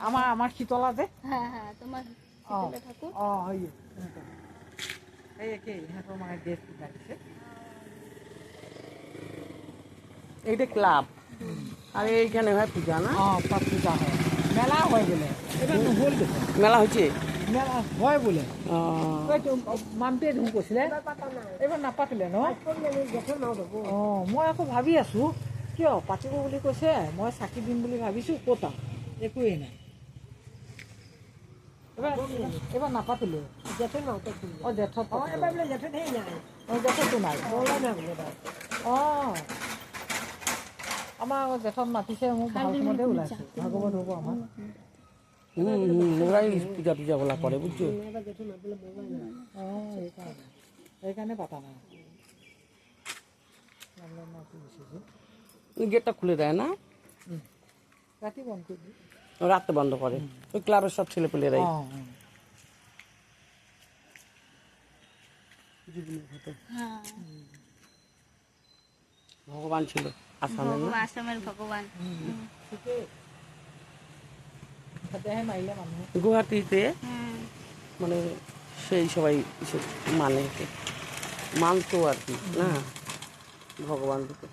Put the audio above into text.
আমাৰ শীতলা যে তোমাৰ এই একেই সিহঁতৰ মানে ড্ৰেছ পিন্ধাই দিছে। এইটা ক্লাব আর এইখানে হয় পূজা না? পূজা হয়, মেলা হয় বোলে। এবার নহ'ল দেখোন মেলা হয়েছে? মেলা হয় বোলে। মানটোৱে দেখোন কৈছিলে এইবাৰ নাপাতিলে ন। মই আকৌ ভাবি আছোঁ কিয় পাতিব বুলি কৈছে, মই চাকি দিম বুলি ভাবিছোঁ ক'ত আৰু একোৱেই নাই। এইবাৰ নাপাতিলে জেঠত জেঠতো নাই। আমাৰ জেঠত মাতিছে, মোক ভাল সময়তে ওলাইছোঁ, ভাগৱত হ'ব আমাৰ। ওরাই পূজা টুজা বলা করে বুঝছো। সেইকাৰণে পাতা নাই। গেটটা খুলে দেয় না? রাতি বন্ধ করবি, রাতে বন্ধ করে ওই ক্লাবের সব ছেলে পেলেরাই। ভগবান ছিল আসামের, আসামের ভগবান। গুয়াহাটিতে মানে সেই সবাই মানে মানতো আর কি না ভগবান দিকে।